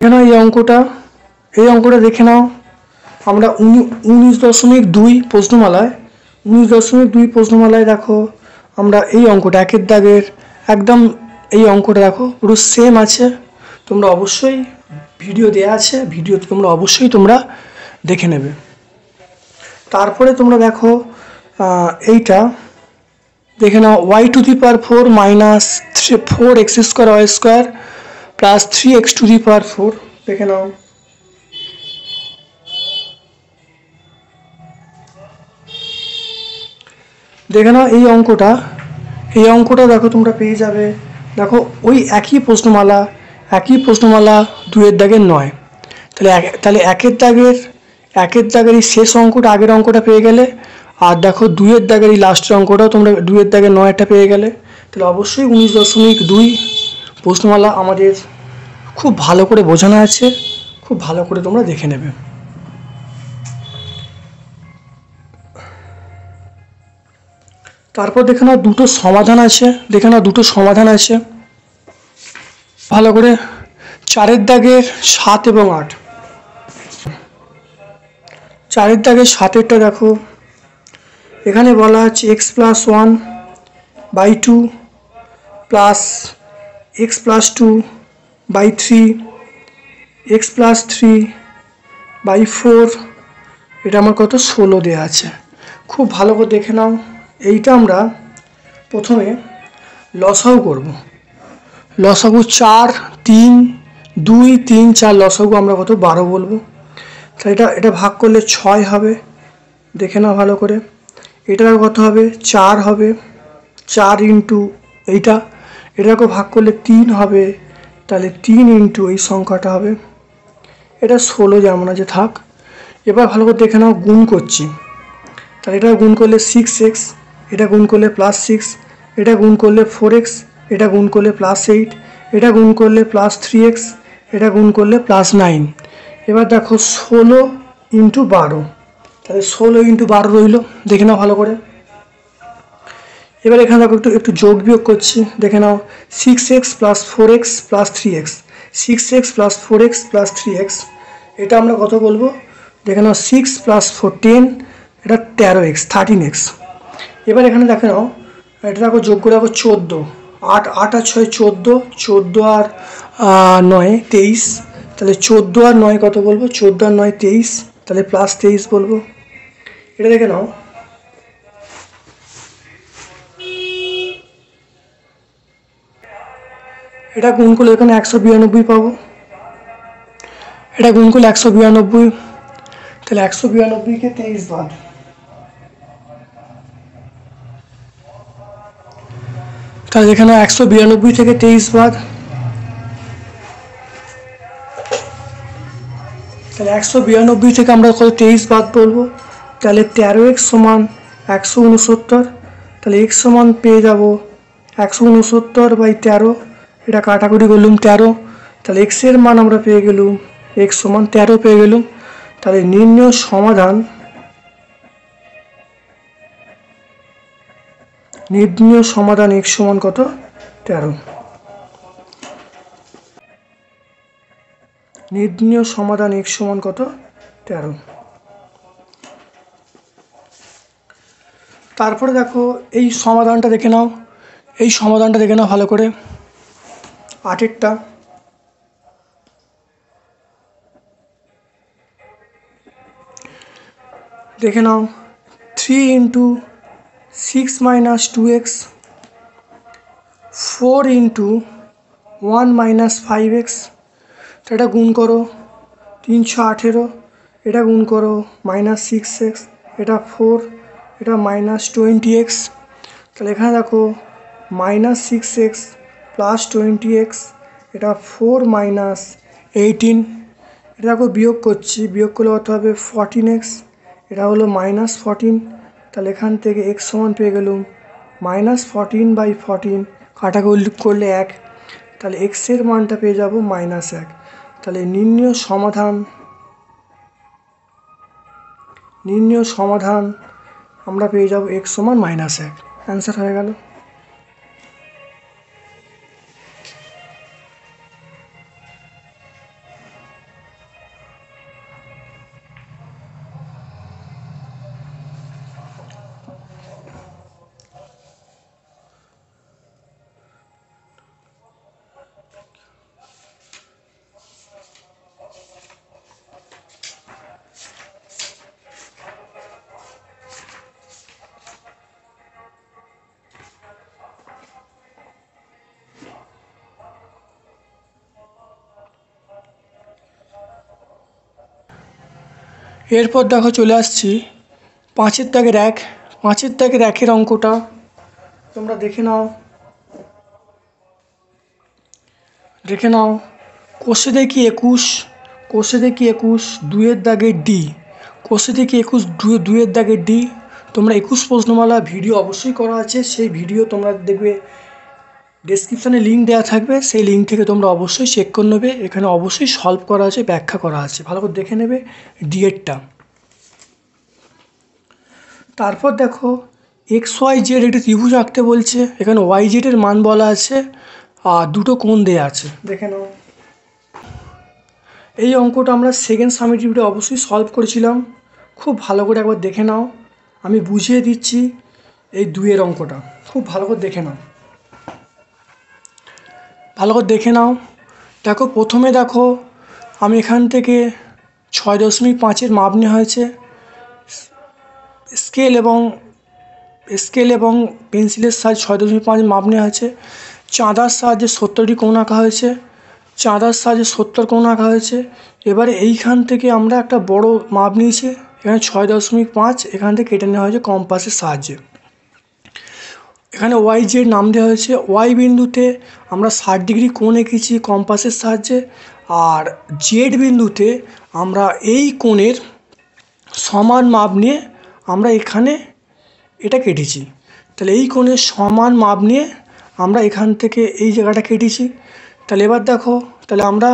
এখানে এই অঙ্কটা দেখে নাও। আমরা 19.2 প্রশ্নমালায় দেখো আমরা এই অঙ্কটা একের দাগের একদম এই অঙ্কটা দেখো পুরো সেম আছে। তোমরা অবশ্যই ভিডিও দেওয়া আছে, ভিডিওতে তোমরা অবশ্যই দেখে নেবে। তারপরে তোমরা দেখো এইটা দেখে নাও, y⁴ minus 4x² y² plus 3x⁴ দেখে নাও। দেখে নাও এই অঙ্কটা দেখো তোমরা পেয়ে যাবে। দেখো ওই একই প্রশ্নমালা 2-এর দাগের 9। তাহলে একের দাগের এই শেষ অঙ্কটা আগের অঙ্কটা পেয়ে গেলে, আর দেখো 2-এর দাগের এই লাস্টের অঙ্কটাও তোমরা 2-এর দাগের 9টা পেয়ে গেলে। তাহলে অবশ্যই 19.2 প্রশ্নমালা আমাদের খুব ভালো করে বোঝানো আছে, খুব ভালো করে তোমরা দেখে নেবে। তারপর দেখে নাও দুটো সমাধান আছে ভালো করে। 4-এর দাগের 7 এবং 8। 4-এর দাগের 7-এরটা দেখো, এখানে বলা আছে x+1/2 প্লাস x+2/3 x+3/4, এটা আমার কত 16 দেওয়া আছে। খুব ভালো করে দেখে নাও। এইটা আমরা প্রথমে লসাগু করব। লসাগু 4, 3, 2, 3, 4 লসাগু আমরা কত 12 বলবো। তাহলে এটা ভাগ করলে 6 হবে। দেখে নাও ভালো করে। এটা কত হবে 4 হবে, 4 ইন্টু এটাকে ভাগ করলে 3 হবে, তাহলে 3 ইন্টু এই সংখ্যাটা হবে। এটা 16 যেমন আছে থাক। এবার ভালো করে দেখে নাও গুণ করছি। তাহলে এটা গুণ করলে 6x, এটা গুণ করলে +6, এটা গুণ করলে 4x, এটা গুণ করলে +8, এটা গুণ করলে +3x, এটা গুণ করলে +9। এবার দেখো 16 ইন্টু 12, তাহলে 16 ইন্টু 12 রইল। দেখে নাও ভালো করে। এবার এখানে দেখো একটু যোগ বিয়োগ করছি। দেখে নাও 6x + 4x + 3x, 6x + 4x + 3x, এটা আমরা কত বলবো। দেখে নাও 6 + 4 10, এটা 13x। এবার এখানে দেখে নাও এটা দেখো যোগ করে দেখো 14, 8 আর 6 14, 14 আর 9 23, তাহলে 14 আর 9 কত বলবো, 14 আর 9 23, তাহলে +23 বলবো। এটা দেখে নাও এটা গুণ করলে এখানে 192 পাবো। এটা গুণ করলে 192, তাহলে 192কে 23 বাদ। তাহলে এখানে 192 থেকে 23 বাদ, তাহলে 192 থেকে আমরা কত 23 বাদ বলবো। তাহলে 13x সমান 169, তাহলে x সমান পেয়ে যাব 169/13, এটা কাটাকুটি করলাম 13, তাহলে x এর মান আমরা পেয়ে গেলাম x সমান 13 পেয়ে গেলাম। তাহলে নির্ণয় সমাধান x সমান কত 13। নির্ণয় সমাধান x সমান কত 13। তারপরে দেখো এই সমাধানটা দেখে নাও, ভালো করে। 8-এরটা দেখে নাও 3 ইন্টু 6 - 2x, 4 ইন্টু 1 - 5x, এটা গুণ করো 318, এটা গুণ করো -6x, এটা 4, এটা -20x, তাহলে এখানে দেখো -6x + 20x, এটা 4 - 18, এটা দেখো বিয়োগ করছি, বিয়োগ করলে কত হবে 14x, এটা হলো -14, তাহলে এখান থেকে x সমান পেয়ে গেলাম -14/14, কাটাকুটি করলে 1, তাহলে x এর মানটা পেয়ে যাব -1। তাহলে নির্ণয় সমাধান আমরা পেয়ে যাব x সমান -1। অ্যান্সার হয়ে গেল। এরপর দেখো চলে আসছি 5-এর দাগের 1। 5-এর দাগের 1-এর অঙ্কটা তোমরা দেখে নাও। কোষে দেখি 21, 2-এর দাগের ডি। কোষে দেখি 21, 2-এর দাগের ডি। তোমরা 21 প্রশ্নমালা ভিডিও অবশ্যই করা আছে, সেই ভিডিও তোমরা দেখবে ডেসক্রিপশানে লিঙ্ক দেওয়া থাকবে, সেই লিঙ্ক থেকে তোমরা অবশ্যই চেক করে নেবে। এখানে অবশ্যই সলভ করা আছে, ব্যাখ্যা করা আছে, ভালো করে দেখে নেবে ডিএডটা। তারপর দেখো XYZ একটি ত্রিভুজ আঁকতে বলছে, এখানে YZ এর মান বলা আছে আর দুটো কোণ দেওয়া আছে, দেখে নাও। এই অঙ্কটা আমরা সেকেন্ড সামেটিভে অবশ্যই সলভ করেছিলাম, খুব ভালো করে একবার দেখে নাও। আমি বুঝিয়ে দিচ্ছি এই 2-এর অঙ্কটা, খুব ভালো করে দেখে নাও। দেখো প্রথমে দেখো আমি এখান থেকে 6.5-এর মাপ নেওয়া হয়েছে। স্কেল এবং পেন্সিলের সাহায্যে 6.5 মাপ নেওয়া হয়েছে। চাঁদার সাহায্যে 70টি কোণ আঁকা হয়েছে। 70 কোণ আঁকা হয়েছে। এবারে এইখান থেকে আমরা একটা বড় মাপ নিয়েছি, এখানে 6.5 এখান থেকে কেটে নেওয়া হয়েছে কম্পাসের সাহায্যে। এখানে YZ নাম দেওয়া হয়েছে। ওয়াই বিন্দুতে আমরা 60 ডিগ্রি কোণ এঁকেছি কম্পাসের সাহায্যে, আর জেড বিন্দুতে আমরা এই কোণের সমান মাপ নিয়ে আমরা এখানে এটা কেটেছি। তাহলে এই কোণের সমান মাপ নিয়ে আমরা এখান থেকে এই জায়গাটা কেটেছি। তাহলে এবার দেখো, তাহলে আমরা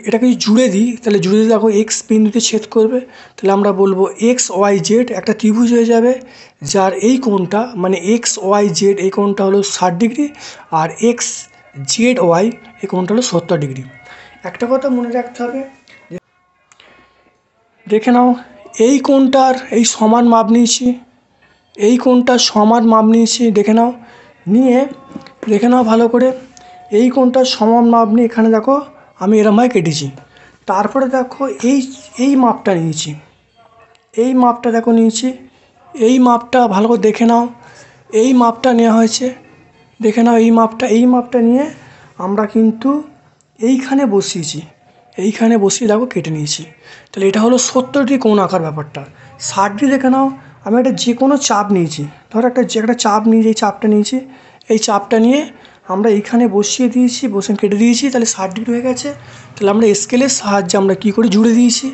এটাকে জুড়ে দিই, তাহলে জুড়ে দিয়ে দেখো এক্স বিন্দুতে ছেদ করবে, তাহলে আমরা বলবো XYZ একটা ত্রিভুজ হয়ে যাবে, যার এই কোণটা মানে XYZ এই কোণটা হলো 60 ডিগ্রি, আর XZY এই কোণটা হলো 70 ডিগ্রি। একটা কথা মনে রাখতে হবে, দেখে নাও এই কোণটার এই সমান মাপ নিয়েছি, এই কোণটার সমান মাপ নিয়েছি, দেখে নাও ভালো করে। এই কোণটার সমান মাপ নিয়ে এখানে দেখো আমি এরমভাবে কেটেছি। তারপরে দেখো এই মাপটা নিয়েছি, এই মাপটা দেখো নিয়েছি, এই মাপটা ভালো করে দেখে নাও। এই মাপটা নেওয়া হয়েছে, দেখে নাও এই মাপটা নিয়ে আমরা কিন্তু এইখানে বসিয়েছি, এইখানে বসিয়ে দেখো কেটে নিয়েছি। তাহলে এটা হলো 70টি কোণ আঁকার ব্যাপারটা। 60টি দেখে নাও, আমি একটা যে কোনো চাপ নিয়েছি, ধরো একটা চাপ নিয়ে এই চাপটা নিয়েছি, এই চাপটা নিয়ে আমরা এইখানে বসিয়ে দিয়েছি, বসে কেটে দিয়েছি, তাহলে 60 ডিগ্রি হয়ে গেছে। তাহলে আমরা স্কেলের সাহায্যে আমরা কী করে জুড়ে দিয়েছি,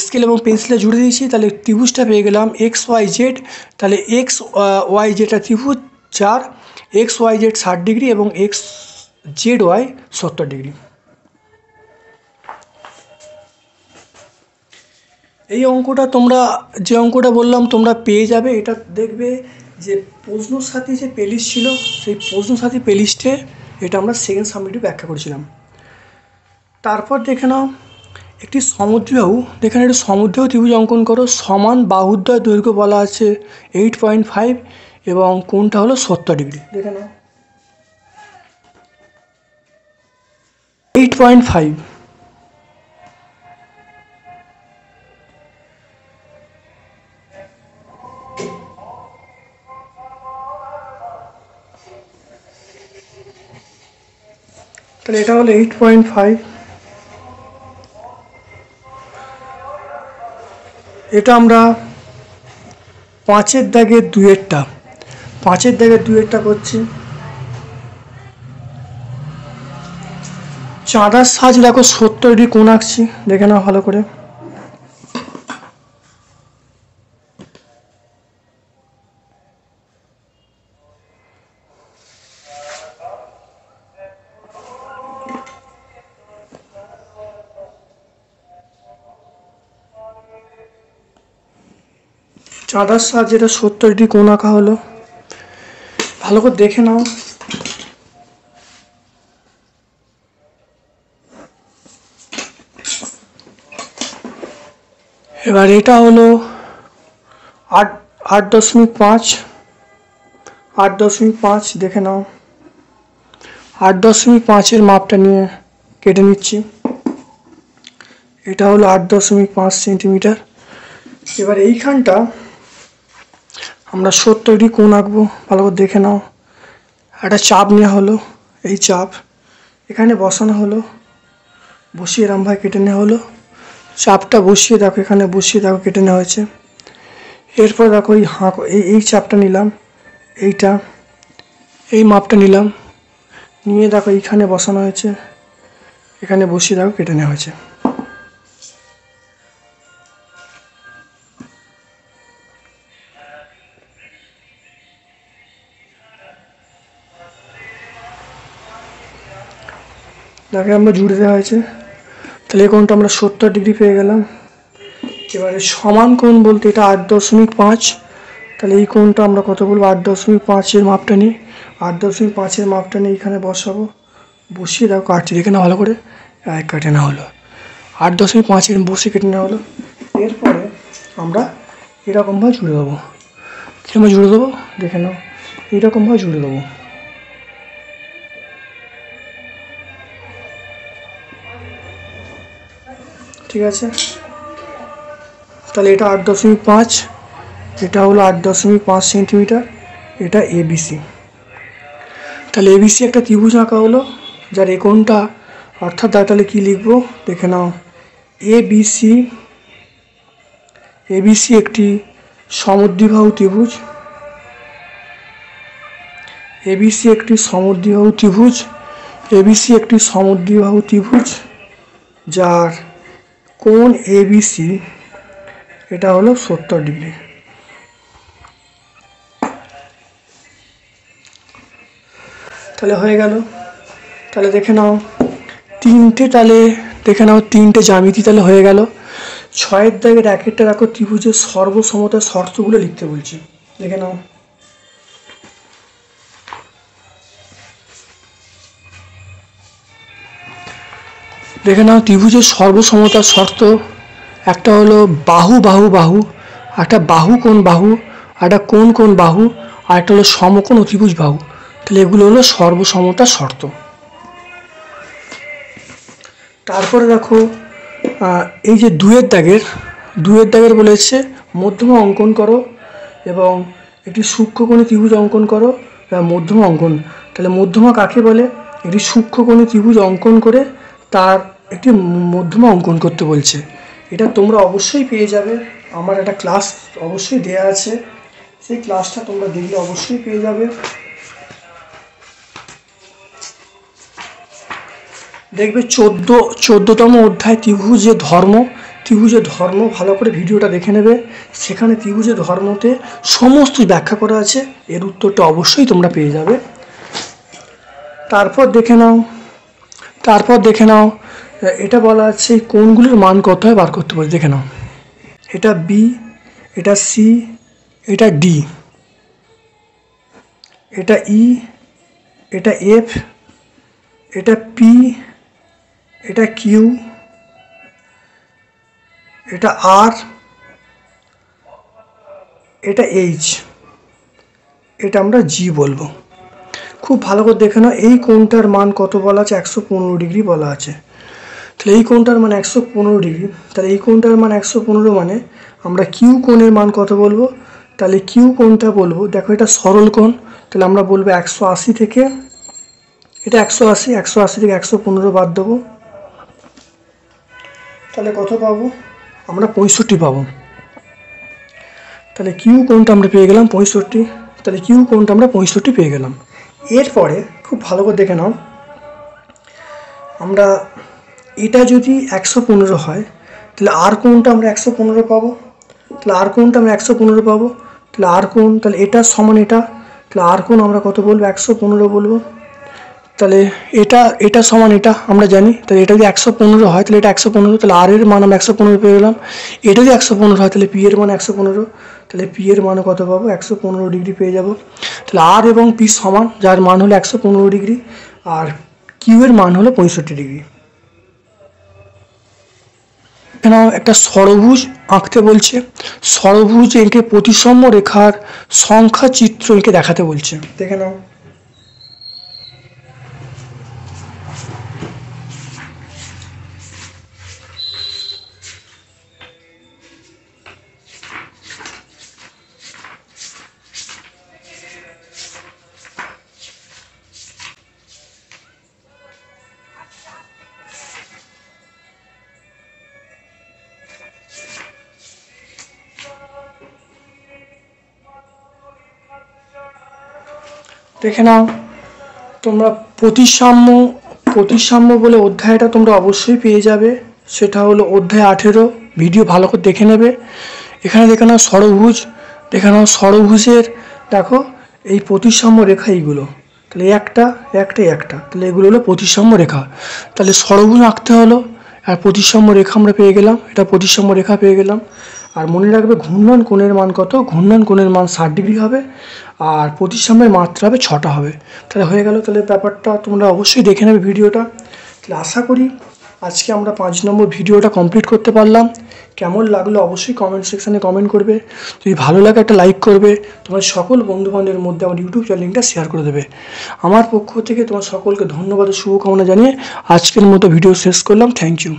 স্কেল এবং পেন্সিলে জুড়ে দিয়েছি, তাহলে ত্রিভুজটা পেয়ে গেলাম XYZ। তাহলে XYZ ত্রিভুজ, যার XYZ 60 ডিগ্রি এবং XZY 70 ডিগ্রি। এই অঙ্কটা তোমরা যে অঙ্কটা বললাম তোমরা পেয়ে যাবে। এটা দেখবে যে প্রশ্নসাথী যে প্লেলিস্ট ছিল, সেই প্রশ্নসাথী প্লেলিস্টে এটা আমরা সেকেন্ড সাবমিটে ব্যাখ্যা করেছিলাম। তারপর দেখে নাও একটি সমদ্বিবাহু, দেখেন একটি সমদ্বিবাহু ত্রিভুজ অঙ্কন করো। সমান বাহুদ্বয় দৈর্ঘ্য বলা আছে 8.5 এবং কোণটা হলো 70 ডিগ্রি। দেখে নাও 8.5। তাহলে এটা হলো 8.5। এটা আমরা 5-এর দাগের 2-এরটা করছি। চাঁদার সাহায্যে দেখো 70 ডিগ্রি কোণ আঁকছি, দেখে নাও ভালো করে। চাঁদার সাহায্যে এটা 70 ডিগ্রি কোণ আঁকা হলো, ভালো করে দেখে নাও। এবার এটা হলো 8.5, দেখে নাও। 8.5-এর মাপটা নিয়ে কেটে নিচ্ছি। এটা হলো 8.5 সেন্টিমিটার। এবার এইখানটা আমরা 70 ডিগ্রি কোণ আঁকবো, ভালো করে দেখে নাও। একটা চাপ নেওয়া হলো, এই চাপ এখানে বসানো হলো, বসিয়ে এরমভাবে কেটে নেওয়া হলো। চাপটা বসিয়ে দেখো, এখানে বসিয়ে দেখো কেটে নেওয়া হয়েছে। এরপর দেখো এই চাপটা নিলাম, এই মাপটা নিলাম, নিয়ে দেখো এইখানে বসানো হয়েছে, এখানে বসিয়ে দেখো কেটে নেওয়া হয়েছে। দেখো আমরা জুড়ে দেওয়া হয়েছে। তাহলে এই কোণটা আমরা 70 ডিগ্রি পেয়ে গেলাম। এবারে সমান কোণ বলতে এটা 8.5, তাহলে এই কোণটা আমরা কত বলবো, 8.5-এর মাপটা নিই, 8.5-এর মাপটা নিয়ে এখানে বসাবো, বসিয়ে দেখো কাটছি, দেখে না ভালো করে, কেটে নেওয়া হলো, 8.5-এর বসে কেটে নেওয়া হলো। এরপরে আমরা এরকমভাবে জুড়ে দেবো। কীরকম জুড়ে দেবো দেখে নাও, এইরকমভাবে জুড়ে দেবো। ঠিক আছে, তাহলে এটা 8.5, এটা হলো 8.5 সেন্টিমিটার, এটা এবিসি। তাহলে এবিসি একটা ত্রিভুজ আঁকা হলো, যার এই কোণটা, অর্থাৎ তাহলে কী লিখবো দেখে নাও, এবিসি একটি সমদ্বিবাহু ত্রিভুজ, এবিসি একটি সমদ্বিবাহু ত্রিভুজ, যার কোণ এবিসি এটা হলো 70 ডিগ্রি। তাহলে হয়ে গেল। তাহলে দেখে নাও তিনটে জ্যামিতি তাহলে হয়ে গেল। 6-এর দাগের একেরটা দেখো ত্রিভুজের সর্বসমতার শর্তগুলো লিখতে বলছি, দেখে নাও। ত্রিভুজের সর্বসমতার শর্ত, একটা হলো বাহু বাহু বাহু, একটা বাহু কোণ বাহু, একটা কোণ কোণ বাহু, আর একটা হলো সমকোণ অতিভুজ বাহু। তাহলে এগুলো হলো সর্বসমতার শর্ত। তারপরে দেখো এই যে 2-এর দাগের বলেছে মধ্যমা অঙ্কন করো এবং একটি সূক্ষ্মকোণী ত্রিভুজ অঙ্কন করো, মধ্যমা অঙ্কন। তাহলে মধ্যমা কাকে বলে, একটি সূক্ষ্মকোণী ত্রিভুজ অঙ্কন করে তার একটি মধ্যমা অঙ্কন করতে বলছে। এটা তোমরা অবশ্যই পেয়ে যাবে, আমার একটা ক্লাস অবশ্যই দেয়া আছে, সেই ক্লাসটা তোমরা দেখলে অবশ্যই পেয়ে যাবে। দেখবে 14তম অধ্যায় ত্রিভুজের ধর্ম ভালো করে ভিডিওটা দেখে নেবে, সেখানে ত্রিভুজের ধর্মতে সমস্ত ব্যাখ্যা করা আছে, এর উত্তরটা অবশ্যই তোমরা পেয়ে যাবে। তারপর দেখে নাও এটা বলা আছে এই কোণগুলির মান কত হয় বার করতে পারে, দেখে নাও। এটা বি, এটা সি, এটা ডি, এটা ই, এটা এফ, এটা পি, এটা কিউ, এটা আর, এটা এইচ, এটা আমরা জি বলবো। খুব ভালো করে দেখে নাও, এই কোণটার মান কত বলা আছে, 115 ডিগ্রি বলা আছে। তাহলে এই কোণটার মান 115 ডিগ্রি, তাহলে এই কোণটার মান 115 মানে আমরা কিউ কোণের মান কত বলবো, তাহলে কিউ কোণটা বলবো, দেখো এটা সরল কোণ, তাহলে আমরা বলবো 180 থেকে, এটা 180 থেকে 115 বাদ দেবো, তাহলে কত পাবো আমরা 65 পাবো। তাহলে কিউ কোণটা আমরা পেয়ে গেলাম 65, তাহলে কিউ কোণটা আমরা 65 পেয়ে গেলাম। এরপরে খুব ভালো করে দেখে নাও, আমরা এটা যদি 115 হয় তাহলে আর কোণটা আমরা 115 পাবো, তাহলে আর কোণটা আমরা 115 পাবো, তাহলে আর কোণ, তাহলে এটা সমান এটা, তাহলে আর কোণ আমরা কত বলবো, 115 বলবো। তাহলে এটা সমান এটা আমরা জানি, তাহলে এটা যদি 115 হয় তাহলে এটা 115, তাহলে আর এর মান আমরা 115 পেয়ে গেলাম। এটা যদি 115 হয় তাহলে পি এর মান 115, তাহলে পি এর মান কত পাবো, 115 ডিগ্রি পেয়ে যাব। তাহলে আর এবং পি সমান, যার মান হলো 115 ডিগ্রি, আর কিউ এর মান হলো 65 ডিগ্রি। এখানে একটা ষড়ভুজ আঁকতে বলছে, ষড়ভুজ এঁকে প্রতিসম রেখার সংখ্যা চিত্র এঁকে দেখাতে বলছে, দেখে নাও। দেখে নাও তোমরা প্রতিসাম্য বলে অধ্যায়টা তোমরা অবশ্যই পেয়ে যাবে, সেটা হলো অধ্যায় 18। ভিডিও ভালো করে দেখে নেবে। এখানে দেখে নাও ষড়ভুজ, দেখে নাও ষড়ভুজের দেখো এই প্রতিসাম্য রেখা এইগুলো, তাহলে একটা তাহলে এগুলো হলো প্রতিসাম্য রেখা। তাহলে ষড়ভুজ আঁকতে হলো, আর প্রতিসাম্য রেখা আমরা পেয়ে গেলাম, এটা প্রতিসাম্য রেখা পেয়ে গেলাম। আর মনে রাখবে ঘূর্ণন কোণের মান কত, ঘূর্ণন কোণের মান 60 ডিগ্রি হবে, আর প্রতিসাম্যের মাত্রা হবে 6টা হবে। তাহলে হয়ে গেল। তাহলে ব্যাপারটা তোমরা অবশ্যই দেখে নেবে ভিডিওটা। তাহলে আশা করি আজকে আমরা 5 নম্বর ভিডিওটা কমপ্লিট করতে পারলাম। কেমন লাগলো অবশ্যই কমেন্ট সেকশানে কমেন্ট করবে। যদি ভালো লাগে একটা লাইক করবে, তোমার সকল বন্ধুবান্ধবের মধ্যে আমার ইউটিউব চ্যানেলটা শেয়ার করে দেবে। আমার পক্ষ থেকে তোমার সকলকে ধন্যবাদ ও শুভকামনা জানিয়ে আজকের মতো ভিডিও শেষ করলাম। Thank you.